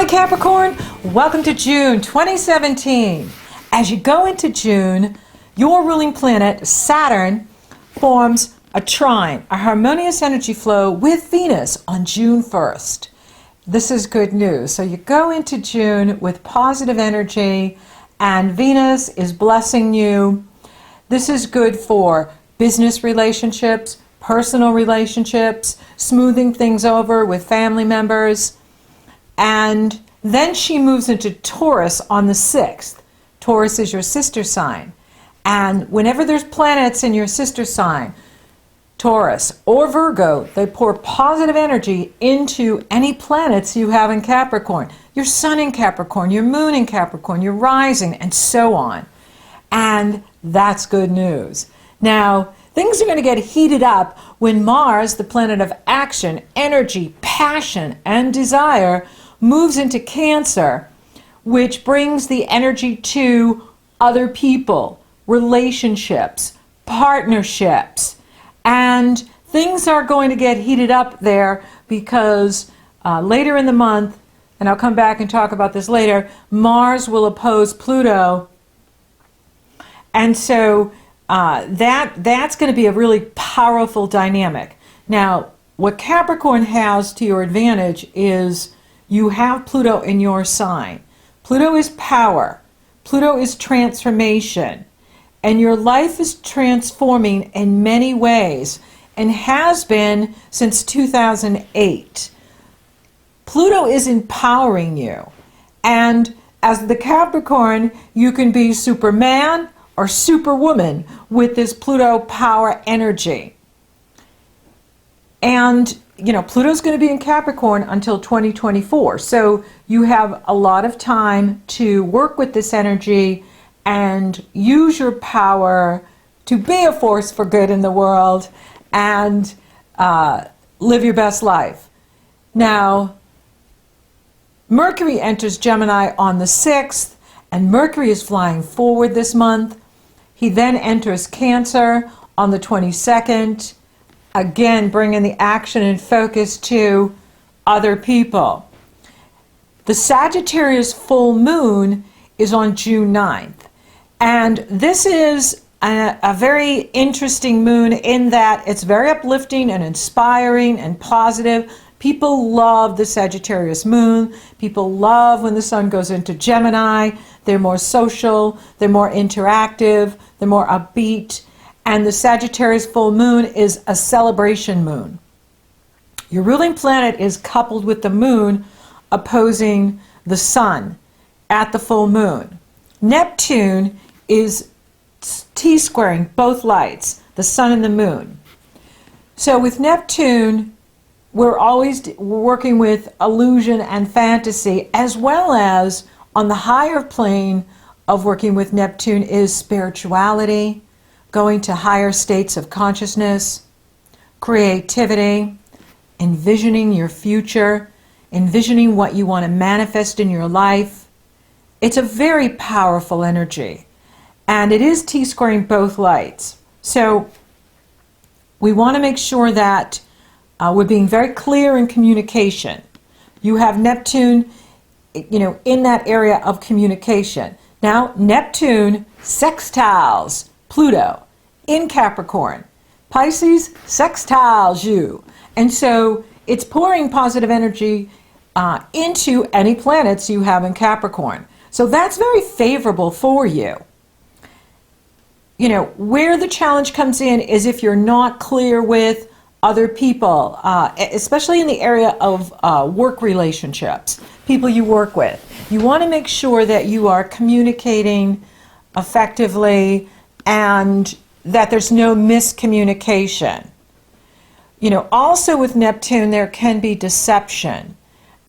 Hi Capricorn, welcome to June 2017. As you go into June, your ruling planet, Saturn, forms a trine, a harmonious energy flow with Venus on June 1st. This is good news. So you go into June with positive energy and Venus is blessing you. This is good for business relationships, personal relationships, smoothing things over with family members. And then she moves into Taurus on the 6th. Taurus is your sister sign. And whenever there's planets in your sister sign, Taurus or Virgo, they pour positive energy into any planets you have in Capricorn. Your sun in Capricorn, your moon in Capricorn, your rising, and so on. And that's good news. Now, things are going to get heated up when Mars, the planet of action, energy, passion, and desire, moves into Cancer, which brings the energy to other people, relationships, partnerships. And things are going to get heated up there because later in the month, and I'll come back and talk about this later, Mars will oppose Pluto. And so that's going to be a really powerful dynamic. Now, what Capricorn has to your advantage is you have Pluto in your sign. Pluto is power. Pluto is transformation. And your life is transforming in many ways and has been since 2008. Pluto is empowering you. And as the Capricorn, you can be Superman or Superwoman with this Pluto power energy. And, you know, Pluto's going to be in Capricorn until 2024. So you have a lot of time to work with this energy and use your power to be a force for good in the world and live your best life. Now, Mercury enters Gemini on the 6th, and Mercury is flying forward this month. He then enters Cancer on the 22nd, again bringing the action and focus to other people. The Sagittarius full moon is on June 9th. And this is a very interesting moon in that it's very uplifting and inspiring and positive. People love the Sagittarius moon. People love when the sun goes into Gemini. They're more social, they're more interactive, they're more upbeat. And the Sagittarius full moon is a celebration moon. Your ruling planet is coupled with the moon opposing the sun at the full moon. Neptune is T-squaring both lights, the sun and the moon. So with Neptune, we're always working with illusion and fantasy, as well as on the higher plane of working with Neptune is spirituality, going to higher states of consciousness, creativity, envisioning your future, envisioning what you want to manifest in your life. It's a very powerful energy. And it is T-squaring both lights. So we want to make sure that we're being very clear in communication. You have Neptune, you know, in that area of communication. Now, Neptune sextiles Pluto in Capricorn. Pisces sextiles you. And so it's pouring positive energy into any planets you have in Capricorn. So that's very favorable for you. You know, where the challenge comes in is if you're not clear with other people, especially in the area of work relationships, people you work with. You want to make sure that you are communicating effectively and that there's no miscommunication. You know, also with Neptune, there can be deception.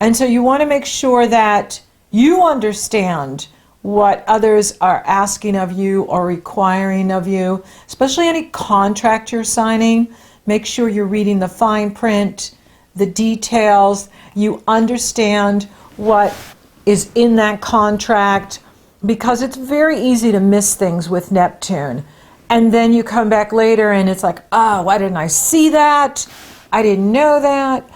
And so you want to make sure that you understand what others are asking of you or requiring of you, especially any contract you're signing. Make sure you're reading the fine print, the details. You understand what is in that contract, because it's very easy to miss things with Neptune. And then you come back later and it's like, oh, why didn't I see that? I didn't know that.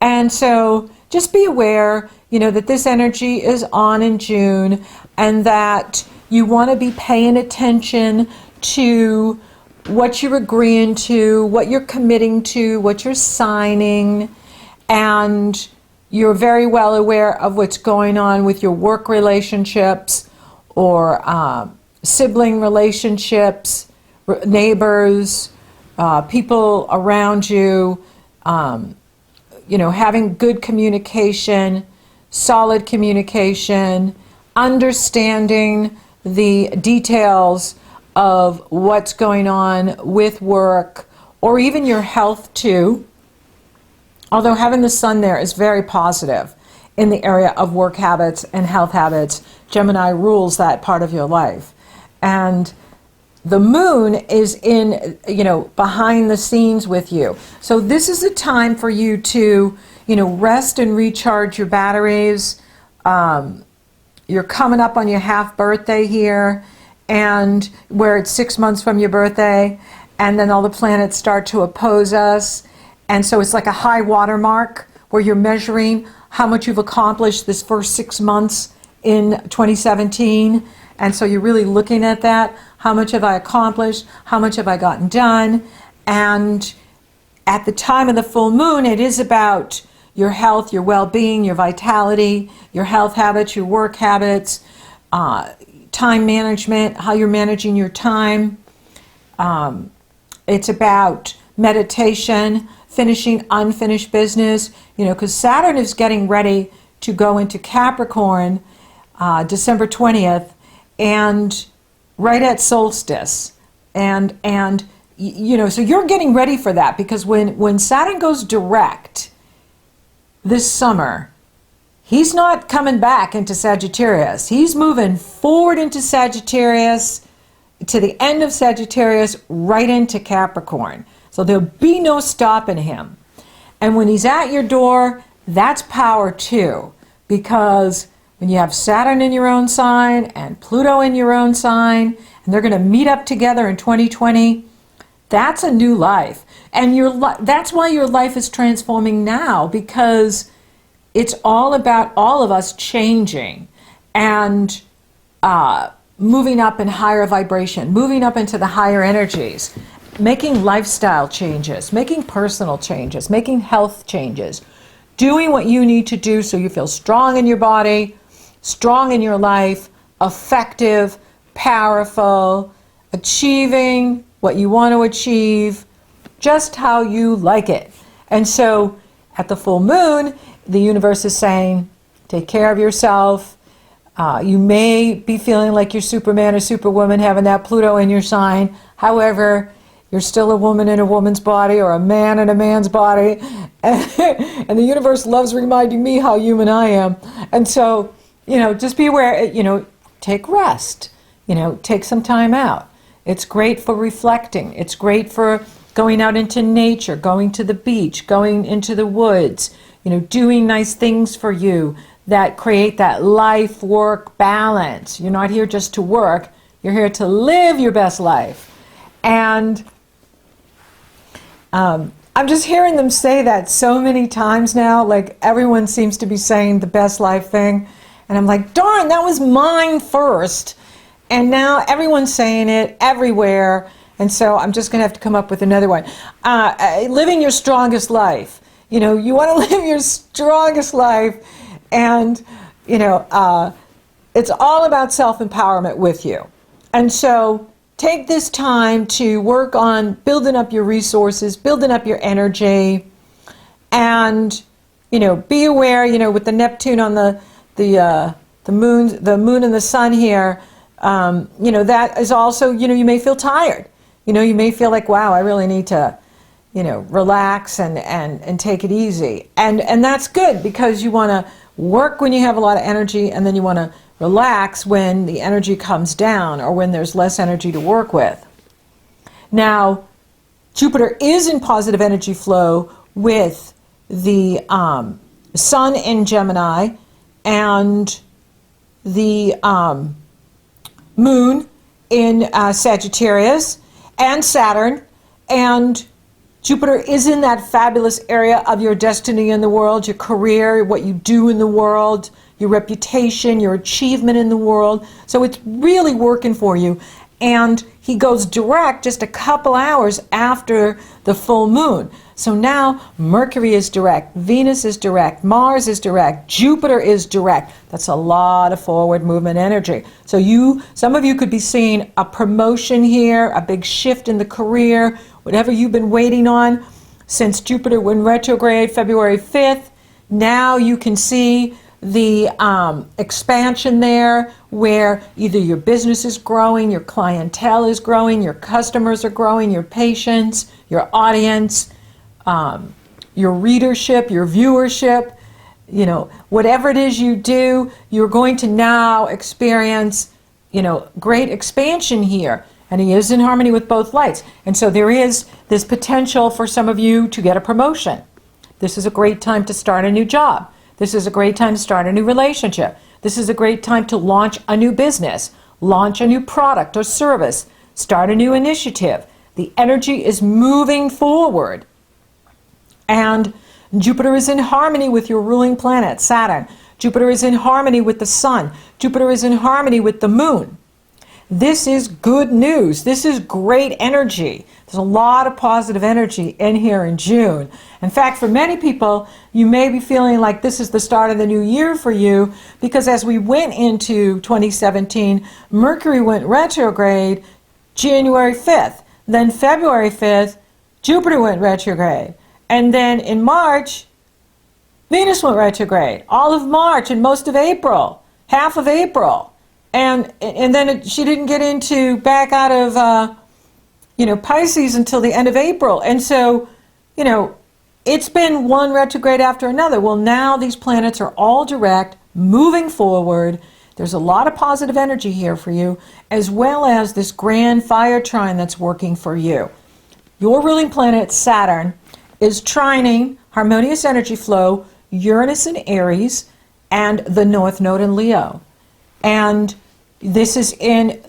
And so just be aware, that this energy is on in June, and that you want to be paying attention to what you're agreeing to, what you're committing to, what you're signing, and you're very well aware of what's going on with your work relationships or sibling relationships, neighbors, people around you, having good communication, solid communication, understanding the details of what's going on with work or even your health too. Although having the sun there is very positive in the area of work habits and health habits. Gemini rules that part of your life. And the moon is in, behind the scenes with you. So this is a time for you to, rest and recharge your batteries. You're coming up on your half birthday here, and where it's 6 months from your birthday, and then all the planets start to oppose us. And so it's like a high water mark where you're measuring how much you've accomplished this first 6 months in 2017. And so you're really looking at that. How much have I accomplished? How much have I gotten done? And at the time of the full moon, it is about your health, your well-being, your vitality, your health habits, your work habits, time management, how you're managing your time. It's about meditation, finishing unfinished business, because Saturn is getting ready to go into Capricorn December 20th, and right at solstice. And so you're getting ready for that, because when Saturn goes direct this summer, he's not coming back into Sagittarius. He's moving forward into Sagittarius, to the end of Sagittarius, right into Capricorn. So there'll be no stopping him. And when he's at your door, that's power too. Because when you have Saturn in your own sign and Pluto in your own sign, and they're going to meet up together in 2020, that's a new life. And that's why your life is transforming now, because it's all about all of us changing and moving up in higher vibration, moving up into the higher energies, making lifestyle changes, making personal changes, making health changes, doing what you need to do so you feel strong in your body, strong in your life, effective, powerful, achieving what you want to achieve, just how you like it. And so at the full moon, the universe is saying, take care of yourself. You may be feeling like you're Superman or Superwoman having that Pluto in your sign. However, you're still a woman in a woman's body, or a man in a man's body. And the universe loves reminding me how human I am. And so, just be aware, take rest, take some time out. It's great for reflecting. It's great for going out into nature, going to the beach, going into the woods, doing nice things for you that create that life-work balance. You're not here just to work. You're here to live your best life. And I'm just hearing them say that so many times now, like everyone seems to be saying the best life thing. And I'm like, darn, that was mine first. And now everyone's saying it everywhere. And so I'm just going to have to come up with another one. Living your strongest life. You want to live your strongest life. And, it's all about self-empowerment with you. And so take this time to work on building up your resources, building up your energy, and be aware. With the Neptune on the moon and the sun here, that is also you may feel tired. You may feel like, wow, I really need to relax and take it easy, and that's good, because you want to work when you have a lot of energy, and then you want to relax when the energy comes down or when there's less energy to work with. Now, Jupiter is in positive energy flow with the Sun in Gemini and the Moon in Sagittarius and Saturn, and Jupiter is in that fabulous area of your destiny in the world, your career, what you do in the world, your reputation, your achievement in the world. So it's really working for you. And he goes direct just a couple hours after the full moon. So now Mercury is direct, Venus is direct, Mars is direct, Jupiter is direct. That's a lot of forward movement energy. So some of you could be seeing a promotion here, a big shift in the career, whatever you've been waiting on since Jupiter went retrograde February 5th. Now you can see the expansion there, where either your business is growing, your clientele is growing, your customers are growing, your patients, your audience, your readership, your viewership, whatever it is you do, you're going to now experience, great expansion here. And he is in harmony with both lights. And so there is this potential for some of you to get a promotion. This is a great time to start a new job. This is a great time to start a new relationship. This is a great time to launch a new business, launch a new product or service, start a new initiative. The energy is moving forward. And Jupiter is in harmony with your ruling planet, Saturn. Jupiter is in harmony with the sun. Jupiter is in harmony with the moon. This is good news. This is great energy. There's a lot of positive energy in here in June. In fact, for many people, you may be feeling like this is the start of the new year for you, because as we went into 2017, Mercury went retrograde January 5th. Then February 5th, Jupiter went retrograde. And then in March, Venus went retrograde. All of March and most of April, half of April. And then she didn't get back out of, Pisces until the end of April. And so, it's been one retrograde after another. Well, now these planets are all direct, moving forward. There's a lot of positive energy here for you, as well as this grand fire trine that's working for you. Your ruling planet, Saturn, is trining harmonious energy flow, Uranus in Aries, and the North Node in Leo. And this is in,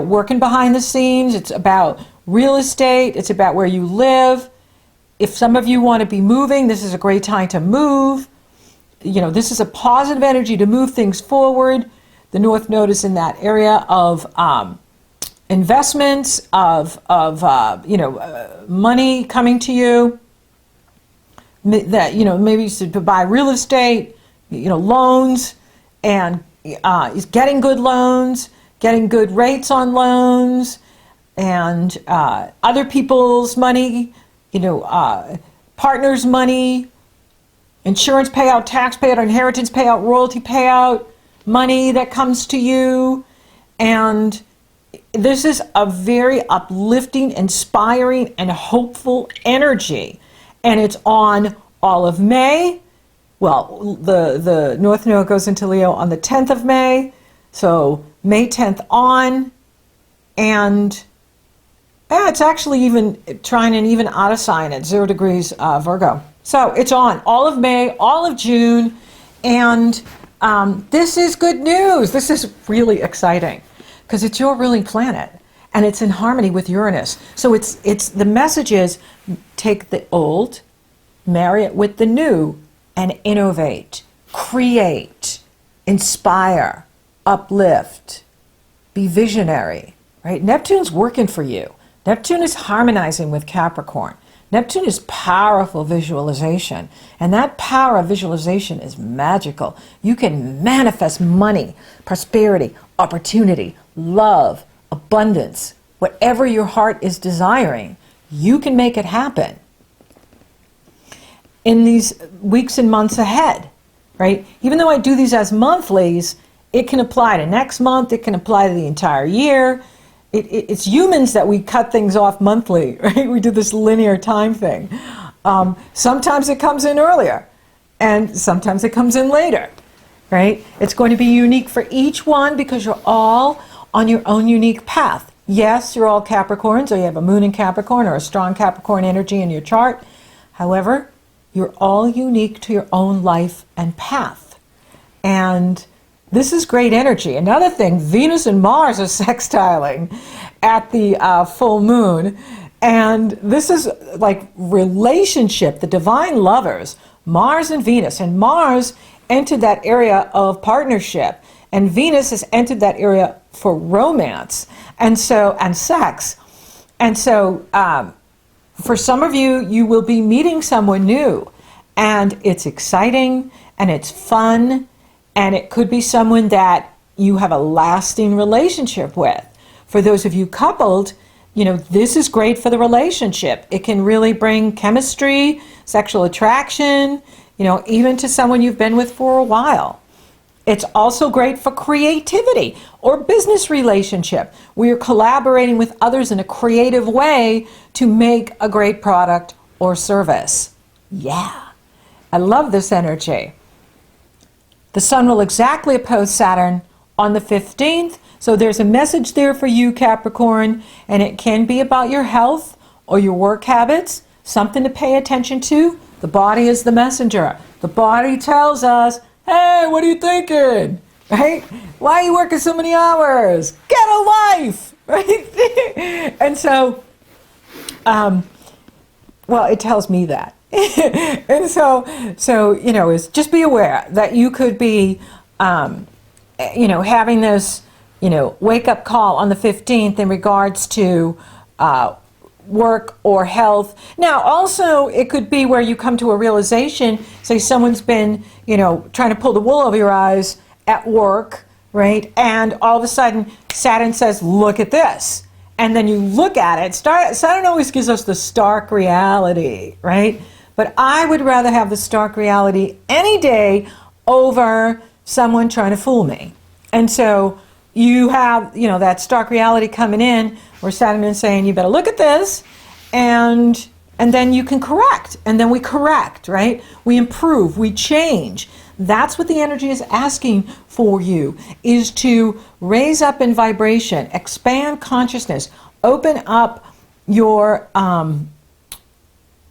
working behind the scenes. It's about real estate. It's about where you live. If some of you want to be moving, this is a great time to move. This is a positive energy to move things forward. The North Node is in that area of investments, of money coming to you. That, maybe to buy real estate, loans, and is getting good loans, getting good rates on loans, and other people's money, partners' money, insurance payout, tax payout, inheritance payout, royalty payout, money that comes to you. And this is a very uplifting, inspiring, and hopeful energy. And it's on all of May. Well, the North Node goes into Leo on the 10th of May, so May 10th on, and it's actually even trine and even out of sign at 0 degrees Virgo. So it's on all of May, all of June, and this is good news. This is really exciting because it's your ruling planet, and it's in harmony with Uranus. So it's the message is take the old, marry it with the new, and innovate, create, inspire, uplift, be visionary, right? Neptune's working for you. Neptune is harmonizing with Capricorn. Neptune is powerful visualization, and that power of visualization is magical. You can manifest money, prosperity, opportunity, love, abundance, whatever your heart is desiring, you can make it happen in these weeks and months ahead, right? Even though I do these as monthlies, it can apply to next month, it can apply to the entire year. It's humans that we cut things off monthly, right? We do this linear time thing. Sometimes it comes in earlier, and sometimes it comes in later, right? It's going to be unique for each one because you're all on your own unique path. Yes, you're all Capricorns, or you have a moon in Capricorn or a strong Capricorn energy in your chart. However, you're all unique to your own life and path. And this is great energy. Another thing, Venus and Mars are sextiling at the full moon. And this is like relationship, the divine lovers, Mars and Venus. And Mars entered that area of partnership, and Venus has entered that area for romance and sex. And so for some of you, you will be meeting someone new, and it's exciting and it's fun, and it could be someone that you have a lasting relationship with. For those of you coupled, you know, this is great for the relationship. It can really bring chemistry, sexual attraction, you know, even to someone you've been with for a while. It's also great for creativity or business relationship, where you're collaborating with others in a creative way to make a great product or service. Yeah, I love this energy. The Sun will exactly oppose Saturn on the 15th, so there's a message there for you, Capricorn, and it can be about your health or your work habits, something to pay attention to. The body is the messenger. The body tells us, hey, what are you thinking? Right? Why are you working so many hours? Get a life! Right? And so, well, it tells me that. And so you know, is just be aware that you could be, you know, having this, you know, wake-up call on the 15th in regards to work or health. Now, also, it could be where you come to a realization, say someone's been, you know, trying to pull the wool over your eyes at work, right? And all of a sudden, Saturn says, look at this. And then you look at it. Saturn always gives us the stark reality, right? But I would rather have the stark reality any day over someone trying to fool me. And so you have, you know, that stark reality coming in where Saturn is saying, you better look at this, and then you can correct. And then we correct, right? We improve, we change. That's what the energy is asking for you, is to raise up in vibration, expand consciousness, open up your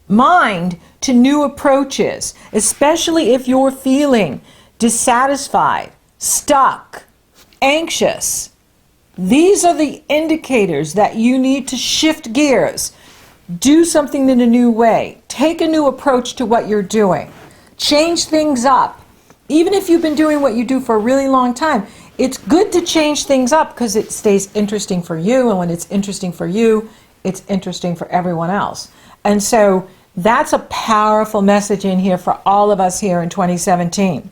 mind to new approaches, especially if you're feeling dissatisfied, stuck, anxious. These are the indicators that you need to shift gears, do something in a new way, take a new approach to what you're doing, change things up. Even if you've been doing what you do for a really long time, it's good to change things up because it stays interesting for you, and when it's interesting for you, it's interesting for everyone else. And so that's a powerful message in here for all of us here in 2017.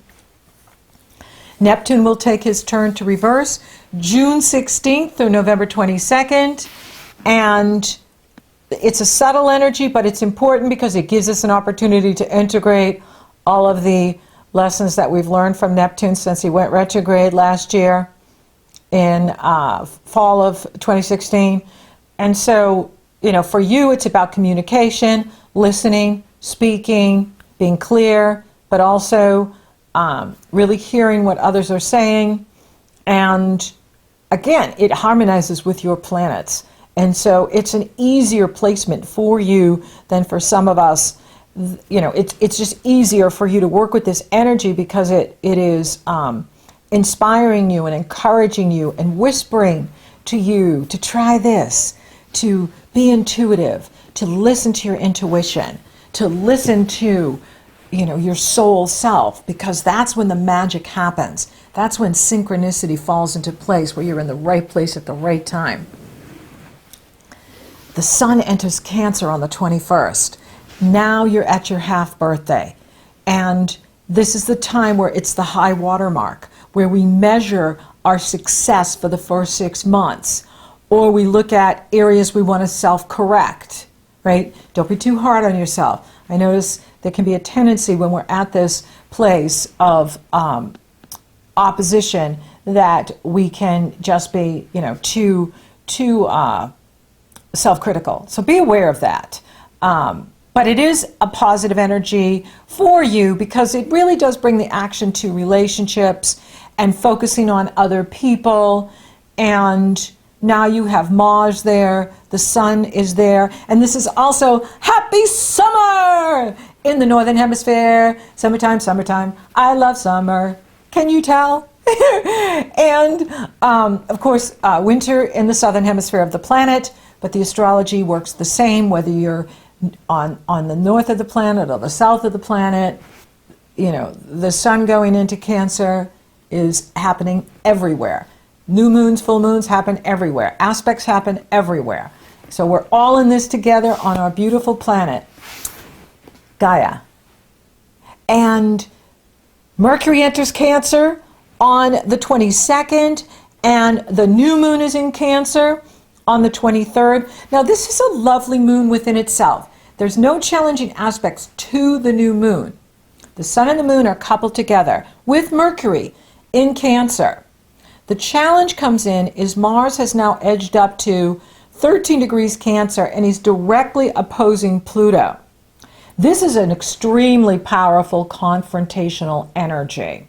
Neptune will take his turn to reverse June 16th through November 22nd, and it's a subtle energy, but it's important because it gives us an opportunity to integrate all of the lessons that we've learned from Neptune since he went retrograde last year in fall of 2016. And so, you know, for you, it's about communication, listening, speaking, being clear, but also really hearing what others are saying. And again, it harmonizes with your planets. And so it's an easier placement for you than for some of us. You know, it's just easier for you to work with this energy because it is inspiring you and encouraging you and whispering to you to try this, to be intuitive, to listen to your intuition, to listen to, you know, your soul self, because that's when the magic happens. That's when synchronicity falls into place, where you're in the right place at the right time. The Sun enters Cancer on the 21st. Now you're at your half birthday. And this is the time where it's the high water mark, where we measure our success for the first 6 months. Or we look at areas we want to self-correct, right? Don't be too hard on yourself. I notice there can be a tendency when we're at this place of opposition that we can just be, you know, too self-critical. So be aware of that. But it is a positive energy for you because it really does bring the action to relationships and focusing on other people. And now you have Mars there, the Sun is there, and this is also happy summer in the Northern Hemisphere. Summertime, summertime. I love summer. Can you tell? And of course, winter in the Southern Hemisphere of the planet. but the astrology works the same whether you're on the north of the planet or the south of the planet. You know, the sun going into Cancer is happening everywhere. New moons, full moons happen everywhere. Aspects happen everywhere. So we're all in this together on our beautiful planet, Gaia. And Mercury enters Cancer on the 22nd, and the new moon is in Cancer on the 23rd. Now, this is a lovely moon within itself. There's no challenging aspects to the new moon. The sun and the moon are coupled together with Mercury in Cancer. The challenge comes in is Mars has now edged up to 13 degrees Cancer, and he's directly opposing Pluto. This is an extremely powerful confrontational energy.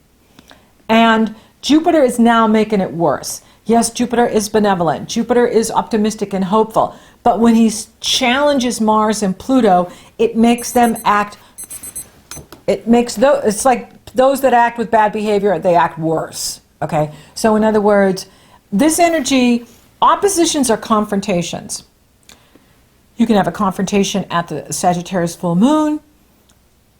And Jupiter is now making it worse. Yes, Jupiter is benevolent. Jupiter is optimistic and hopeful. But when he challenges Mars and Pluto, it makes them act, it's like those that act with bad behavior, they act worse. Okay? So in other words, this energy, oppositions are confrontations. You can have a confrontation at the Sagittarius full moon,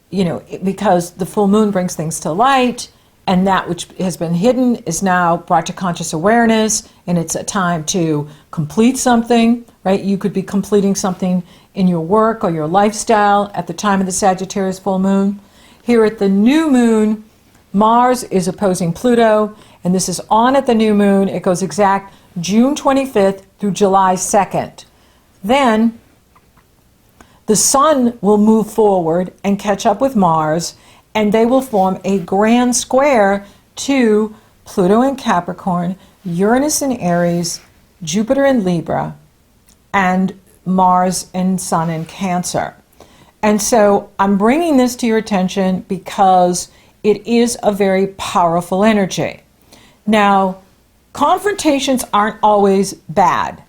you know, because the full moon brings things to light, and that which has been hidden is now brought to conscious awareness, and it's a time to complete something, right? You could be completing something in your work or your lifestyle at the time of the Sagittarius full moon. Here at the new moon, Mars is opposing Pluto, and this is on at the new moon. It goes exact June 25th through July 2nd. Then the sun will move forward and catch up with Mars, and they will form a grand square to Pluto in Capricorn, Uranus in Aries, Jupiter in Libra, and Mars and Sun in Cancer. And so I'm bringing this to your attention because it is a very powerful energy. Now, confrontations aren't always bad.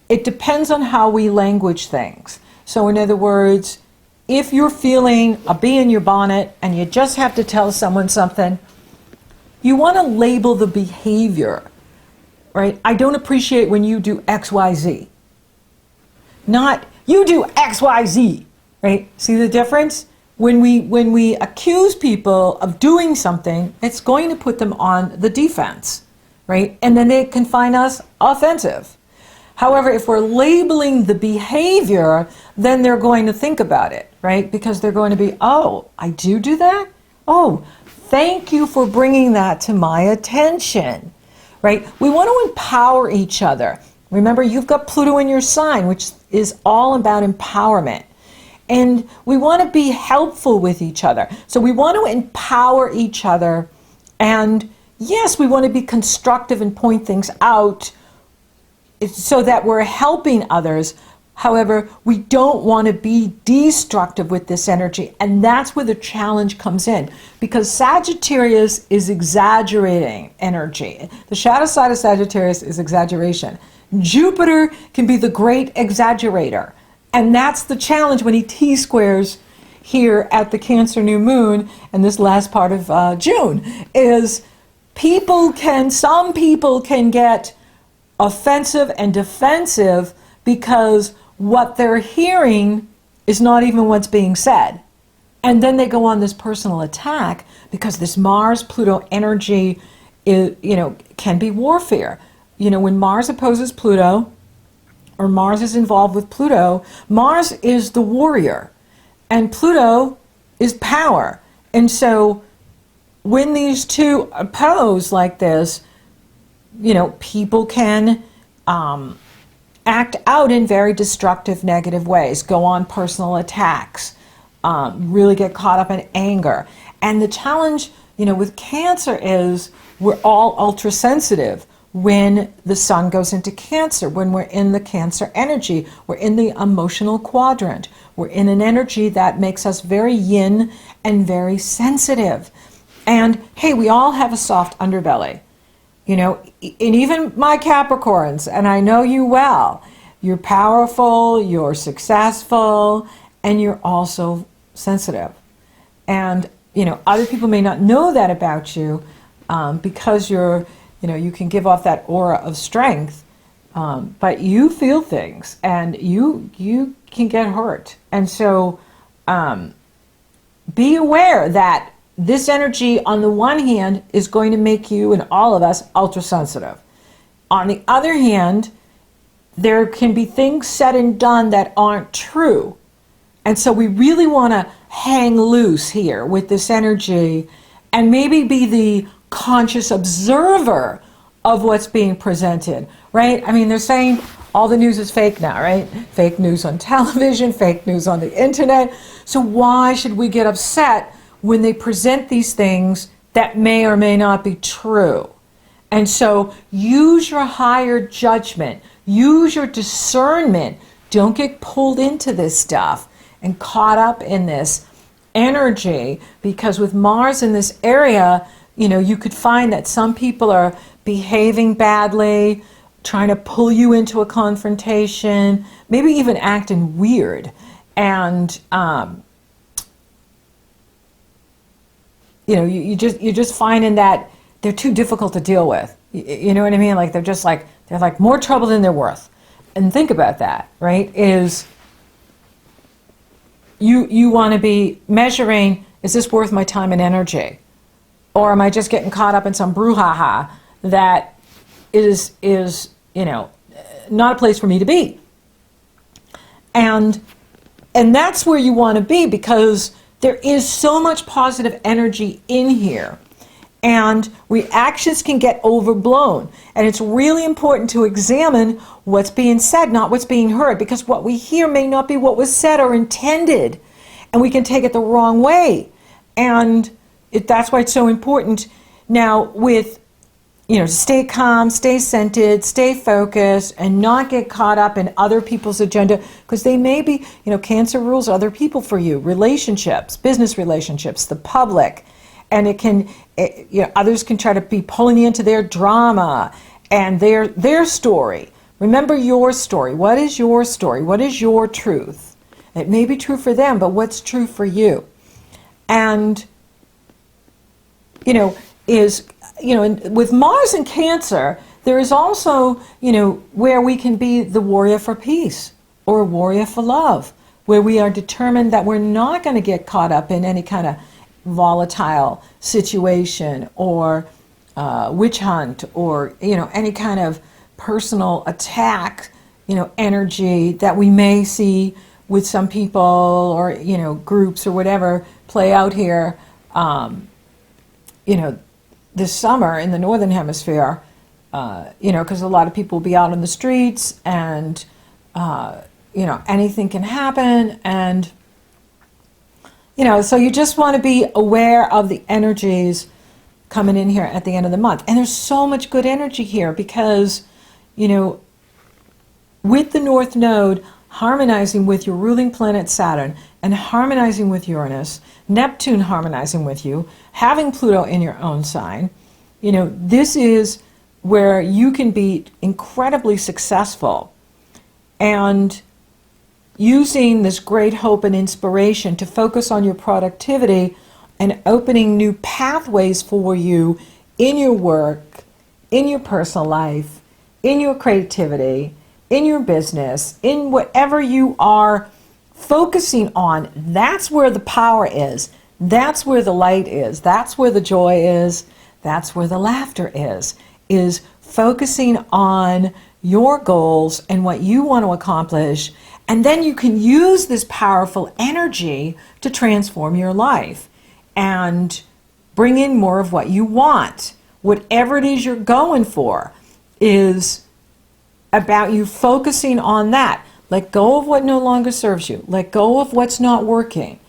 It depends on how we language things. So in other words, if you're feeling a bee in your bonnet and you just have to tell someone something, you want to label the behavior, right? I don't appreciate when you do X, Y, Z. Not, you do X, Y, Z, right? See the difference? When we accuse people of doing something, it's going to put them on the defense, right? And then they can find us offensive. However, if we're labeling the behavior, then they're going to think about it, right? Because they're going to be, oh, I do that? Oh, thank you for bringing that to my attention, right? We want to empower each other. Remember, you've got Pluto in your sign, which is all about empowerment. And we want to be helpful with each other. So we want to empower each other. And yes, we want to be constructive and point things out so that we're helping others. However, we don't want to be destructive with this energy. And that's where the challenge comes in. Because Sagittarius is exaggerating energy. The shadow side of Sagittarius is exaggeration. Jupiter can be the great exaggerator. And that's the challenge when he T-squares here at the Cancer new moon and this last part of June, is some people can get offensive and defensive because what they're hearing is not even what's being said. And then they go on this personal attack because this Mars-Pluto energy is, can be warfare. When Mars opposes Pluto, or Mars is involved with Pluto, Mars is the warrior, and Pluto is power. And so when these two oppose like this, people can act out in very destructive, negative ways, go on personal attacks, really get caught up in anger. And the challenge, with Cancer is we're all ultra sensitive. When the sun goes into Cancer, when we're in the Cancer energy, we're in the emotional quadrant. We're in an energy that makes us very yin and very sensitive. And hey, we all have a soft underbelly. And even my Capricorns, and I know you well, you're powerful, you're successful, and you're also sensitive. And, other people may not know that about you because you can give off that aura of strength, But you feel things, and you can get hurt. And so be aware that this energy, on the one hand, is going to make you and all of us ultra sensitive. On the other hand, there can be things said and done that aren't true. And so we really want to hang loose here with this energy and maybe be the conscious observer of what's being presented, right? I mean, they're saying all the news is fake now, right? Fake news on television, fake news on the internet. So why should we get upset when they present these things that may or may not be true? And so use your higher judgment, use your discernment. Don't get pulled into this stuff and caught up in this energy, because with Mars in this area, you know, you could find that some people are behaving badly, trying to pull you into a confrontation, maybe even acting weird. And you know, you're just finding that they're too difficult to deal with. You know what I mean? Like they're like more trouble than they're worth. And think about that, right? Is you want to be measuring, is this worth my time and energy? Or am I just getting caught up in some brouhaha that is you know, not a place for me to be? And that's where you want to be, because there is so much positive energy in here. And reactions can get overblown. And it's really important to examine what's being said, not what's being heard, because what we hear may not be what was said or intended. And we can take it the wrong way. And that's why it's so important now with, you know, stay calm, stay centered, stay focused, and not get caught up in other people's agenda, because they may be, you know, Cancer rules other people for you, relationships, business relationships, the public. And you know, others can try to be pulling you into their drama and their story. Remember your story. What is your story? What is your truth? It may be true for them, but what's true for you? And, you know, with Mars and Cancer, there is also, you know, where we can be the warrior for peace or a warrior for love, where we are determined that we're not going to get caught up in any kind of volatile situation or witch hunt, or, you know, any kind of personal attack, you know, energy that we may see with some people or, you know, groups or whatever play out here, you know, this summer in the Northern Hemisphere, you know, because a lot of people will be out on the streets, and, you know, anything can happen. And, you know, so you just want to be aware of the energies coming in here at the end of the month. And there's so much good energy here because, you know, with the North Node harmonizing with your ruling planet Saturn and harmonizing with Uranus, Neptune harmonizing with you, having Pluto in your own sign, you know, this is where you can be incredibly successful. And using this great hope and inspiration to focus on your productivity and opening new pathways for you in your work, in your personal life, in your creativity, in your business, in whatever you are focusing on. That's where the power is. That's where the light is. That's where the joy is. That's where the laughter is focusing on your goals and what you want to accomplish. And then you can use this powerful energy to transform your life and bring in more of what you want. Whatever it is you're going for is about you focusing on that. Let go of what no longer serves you. Let go of what's not working.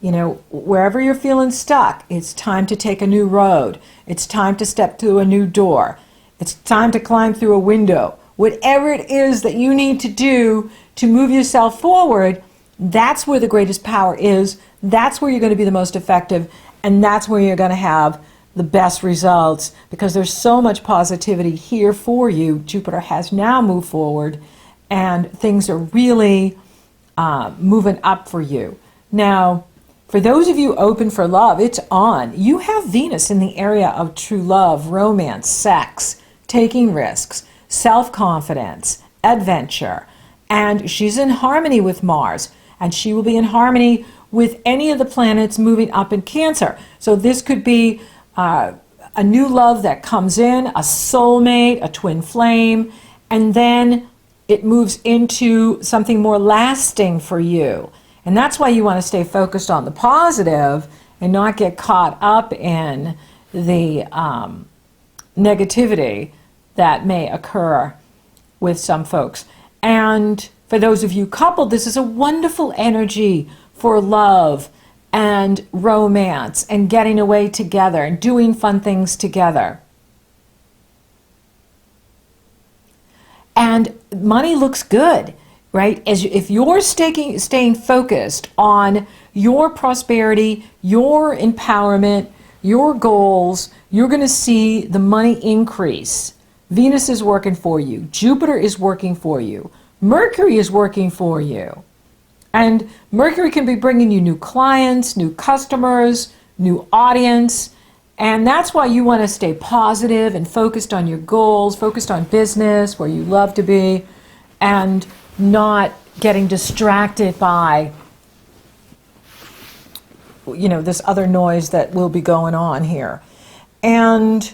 You know, wherever you're feeling stuck, it's time to take a new road. It's time to step through a new door. It's time to climb through a window. Whatever it is that you need to do to move yourself forward, that's where the greatest power is. That's where you're going to be the most effective. And that's where you're going to have the best results, because there's so much positivity here for you. Jupiter has now moved forward and things are really moving up for you. Now, for those of you open for love, it's on. You have Venus in the area of true love, romance, sex, taking risks. self-confidence, adventure. And she's in harmony with Mars, and she will be in harmony with any of the planets moving up in Cancer. So this could be a new love that comes in, a soulmate, a twin flame, and then it moves into something more lasting for you. And that's why you want to stay focused on the positive and not get caught up in the negativity that may occur with some folks. And for those of you coupled, this is a wonderful energy for love and romance and getting away together and doing fun things together. And money looks good, right? If you're staying focused on your prosperity, your empowerment, your goals, you're going to see the money increase. Venus is working for you. Jupiter is working for you. Mercury is working for you. And Mercury can be bringing you new clients, new customers, new audience. And that's why you want to stay positive and focused on your goals, focused on business, where you love to be, and not getting distracted by, you know, this other noise that will be going on here. And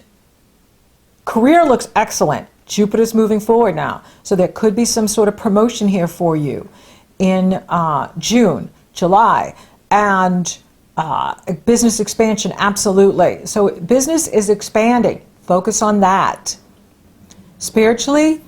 career looks excellent. Jupiter's moving forward now. So there could be some sort of promotion here for you in June, July, and business expansion, absolutely. So business is expanding. Focus on that. Spiritually,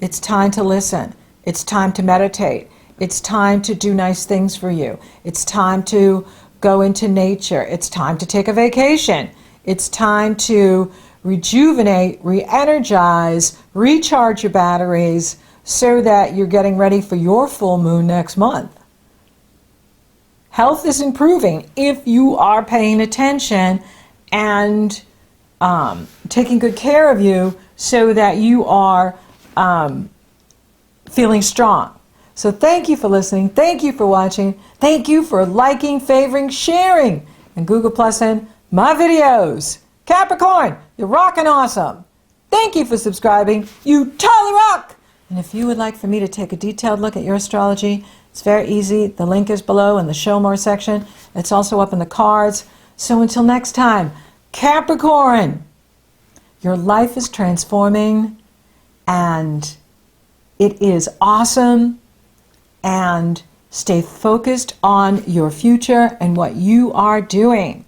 it's time to listen. It's time to meditate. It's time to do nice things for you. It's time to go into nature. It's time to take a vacation. It's time to rejuvenate, re-energize, recharge your batteries so that you're getting ready for your full moon next month. Health is improving if you are paying attention and taking good care of you so that you are feeling strong. So thank you for listening. Thank you for watching. Thank you for liking, favoring, sharing, and Google Plusing my videos. Capricorn, you're rocking awesome. Thank you for subscribing. You totally rock. And if you would like for me to take a detailed look at your astrology, it's very easy. The link is below in the Show More section. It's also up in the cards. So until next time, Capricorn, your life is transforming and it is awesome. And stay focused on your future and what you are doing.